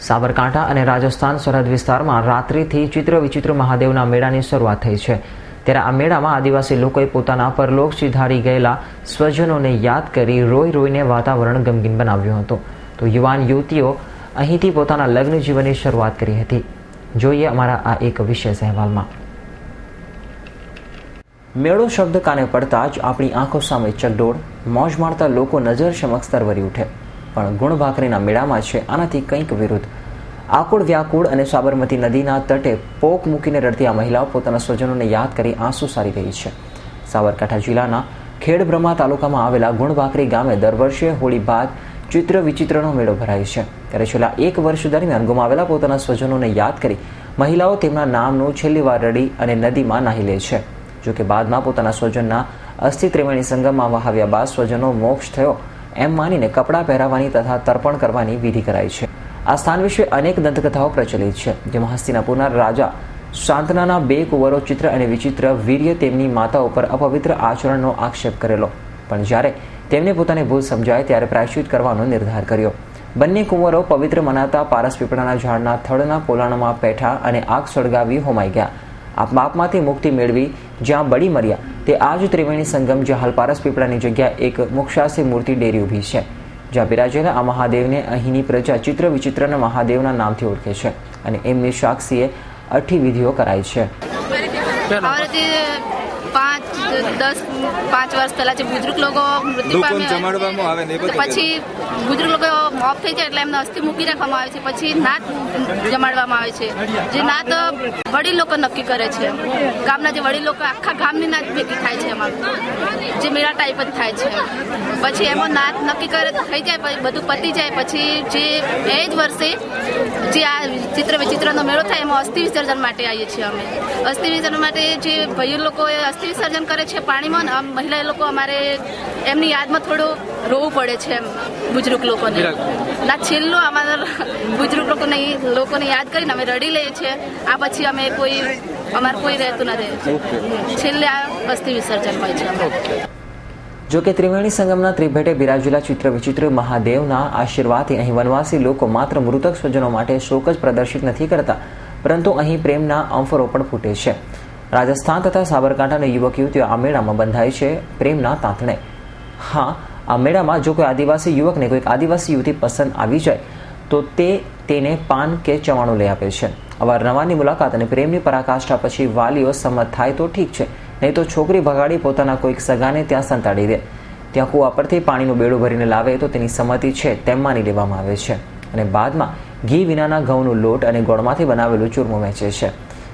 સાબરકાંઠા અને રાજસ્થાન સરહદ વિસ્તારમાં રાત્રિથી ચિત્ર વિચિત્ર મહાદેવના મેળાની શરૂઆત થઈ છે। ત્યારે આ મેળામાં આદિવાસી લોકોએ પોતાના પરલોક સિધારી ગયેલા સ્વજનોને યાદ કરી રોઈ રોઈને વાતાવરણ ગમગીન બનાવ્યું હતું। તો યુવાન યુવતીઓ અહીંથી પોતાના લગ્ન જીવનની શરૂઆત કરી હતી। જોઈએ અમારા આ એક વિશેષ અહેવાલમાં। મેળો શબ્દ કાને પડતા જ આપણી આંખો સામે ચકડોળ, મોજ માણતા લોકો નજર સમક્ષ તરવરી ઉઠે। પણ ગુણભાખરીના મેળામાં છે આનાથી કંઈક વિરુદ્ધ। આકુળ વ્યાકુળ અને સાબરમતી નદીના તટે પોક મૂકીને રડતી આ મહિલાઓ પોતાના સ્વજનોને યાદ કરી આંસુ સારી રહી છે। સાબરકાંઠા જિલ્લાના ખેડબ્રહ્મા તાલુકામાં આવેલા ગુણભાખરી ગામે દર વર્ષે હોળી બાદ ચિત્ર વિચિત્રનો મેળો ભરાય છે। ત્યારે છેલ્લા એક વર્ષ દરમિયાન ગુમાવેલા પોતાના સ્વજનોને યાદ કરી મહિલાઓ તેમના નામનું છેલ્લી વાર રડી અને નદીમાં નાહી લે છે। જોકે બાદમાં પોતાના સ્વજનના અસ્થિ ત્રિવેણી સંગમમાં વહાવ્યા બાદ સ્વજનો મોક્ષ થયો એમ માનીને કપડાં પહેરાવવાની તથા તર્પણ કરવાની વિધિ કરાય છે। આ સ્થાન વિશે અનેક દંતકથાઓ પ્રચલિત છે, જેમાં હસ્તિનાપુરના રાજા શાંતનાના 2 કુંવરો ચિત્ર અને વિચિત્ર વીર્ય તેમની માતા ઉપર અપવિત્ર આચરણનો આક્ષેપ કરેલો, પણ જ્યારે તેમને પોતાની ભૂલ સમજાય ત્યારે પ્રાયશ્ચિત કરવાનો નિર્ધાર કર્યો। બંને કુંવરો પવિત્ર મનાતા પારસ પીપળાના ઝાડના થડના પોલાણમાં બેઠા અને આગ સળગાવી હોમાઈ ગયા। આ પાપમાંથી મુક્તિ મેળવી જ્યાં બળી મર્યા તે આ જ ત્રિવેણી સંગમ, જ્યાં હાલ પારસ પીપળાની જગ્યા એક મોક્ષાસી મૂર્તિ ડેરી ઊભી છે, જ્યાં બિરાજેલા આ મહાદેવને અહીંની પ્રજા ચિત્ર વિચિત્રના મહાદેવના નામથી ઓળખે છે અને એમની સાક્ષીએ 8 વિધિઓ કરાય છે। 5 વર્ષ પહેલા જે બુજુર્ગ લોકો મૃત્યુ પામ્યા પછી બુજુર્ગ લોકો મોફ થઈ જાય એટલે એમને અસ્થિ મૂકી રાખવામાં આવે છે। પછી નાત જમાડવામાં આવે છે, જે નાત વડીલ લોકો નક્કી કરે છે। ગામના જે વડીલ લોકો આખા ગામની નાત ભેગી થાય છે, એમાં જે મેળા ટાઈપ જ થાય છે। પછી એમાં નાત નક્કી કરે થઈ જાય, પછી બધું પતી જાય પછી જે એ જ વર્ષે જે આ ચિત્ર વિચિત્રનો મેળો થાય એમાં અસ્થિ વિસર્જન માટે આવીએ છીએ અમે। અસ્થિ વિસર્જન માટે જે ભાઈઓ લોકો અસ્થિ વિસર્જન કરે છે પાણીમાં, મહિલા લોકો અમારે એમની યાદમાં થોડું રોવું પડે છે એમ બુજુર્ગ લોકોને ના છેલ્લો અમારા બુજુર્ગ લોકોને યાદ કરીને અમે રડી લઈએ છીએ। આ પછી અમે અમારે કોઈ રહેતું નથી, છેલ્લે આ અસ્થિ વિસર્જન હોય છે। જોકે ત્રિવેણી સંગમના ત્રિભેટે બિરાજેલા ચિત્ર વિચિત્ર મહાદેવના આશીર્વાદથી અહીં વનવાસી લોકો માત્ર મૃતક સ્વજનો માટે શોક જ પ્રદર્શિત નથી કરતા, પરંતુ અહીં પ્રેમના અંફરો પણ ફૂટે છે। રાજસ્થાન તથા સાબરકાંઠાના યુવક યુવતીઓ આ મેળામાં બંધાય છે પ્રેમના તાંતણે। હા, આ મેળામાં જો કોઈ આદિવાસી યુવકને કોઈક આદિવાસી યુવતી પસંદ આવી જાય તો તેને પાન કે ચવાણું લઈ આપે છે। અવારનવારની મુલાકાત અને પ્રેમની પરાકાષ્ઠા પછી વાલીઓ સંમત થાય તો ઠીક છે, નહીં તો છોકરી ભગાડી પોતાના કોઈક સગાને ત્યાં સંતાડી દે। ત્યાં કૂવા પરથી પાણીનું બેડું ભરીને લાવે તો તેની સંમતિ છે તેમ માની લેવામાં આવે છે અને બાદમાં ઘી વિનાના ઘઉંનો લોટ અને ગોળમાંથી બનાવેલું ચૂરમું વહેંચે છે।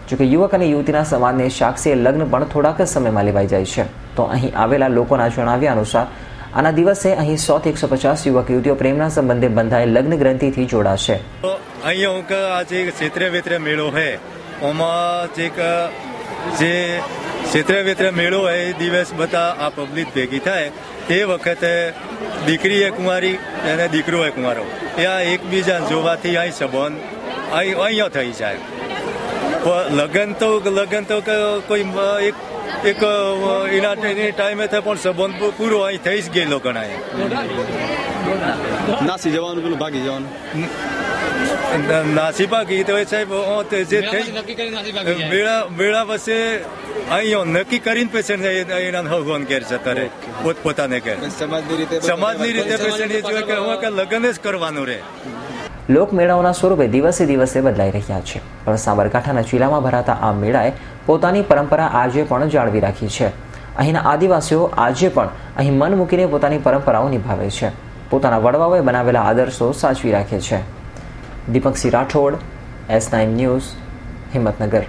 જોકે યુવક અને યુવતીના સમાજને સાક્ષીએ લગ્ન પણ થોડાક જ સમયમાં લેવાઈ જાય છે। તો અહીં આવેલા લોકોના જણાવ્યા અનુસાર આના દિવસે અહીં 100 થી 150 યુવક યુવતીઓ પ્રેમના સંબંધે બંધાયેલ લગ્ન ગ્રંથિથી જોડાશે। અહીંયા આજે ક્ષેત્ર મેળો હે ઓમાં જે ક્ષેત્ર મેળો હે એ દિવસ બધા આ પબ્લિક ભેગી થાય તે વખતે દીકરી એ કુંવારી અને દીકરો એ કુંવારો એ આ એકબીજા જોવાથી અહીં સંબંધ અહીંયા થઈ જાય। લગ્ન તો કોઈ એક એના ટાઈમે થાય પણ સંબંધ પૂરો અહીં થઈ જ ગયેલો ગણાય। નાસી જવાનું પેલું ભાગી જવાનું નાસી ભાગી તો સાહેબ જે મેળા વચ્ચે અહીંયા નક્કી કરીને પેશન્ટ એના ભગવાન ઘેર જતા રહે પોતપોતાને ઘેર સમાજની રીતે પેશન્ટ એ જોઈએ કે લગ્ન જ કરવાનું રહે। લોકમેળાઓના સ્વરૂપે દિવસે દિવસે બદલાઈ રહ્યા છે, પણ સાબરકાંઠાના જિલ્લામાં ભરાતા આ મેળાએ પોતાની પરંપરા આજે પણ જાળવી રાખી છે। અહીંના આદિવાસીઓ આજે પણ અહીં મન મૂકીને પોતાની પરંપરાઓ નિભાવે છે, પોતાના વડવાઓએ બનાવેલા આદર્શો સાચવી રાખે છે। Deepaksinh Rathod, S9 news, Himmatnagar.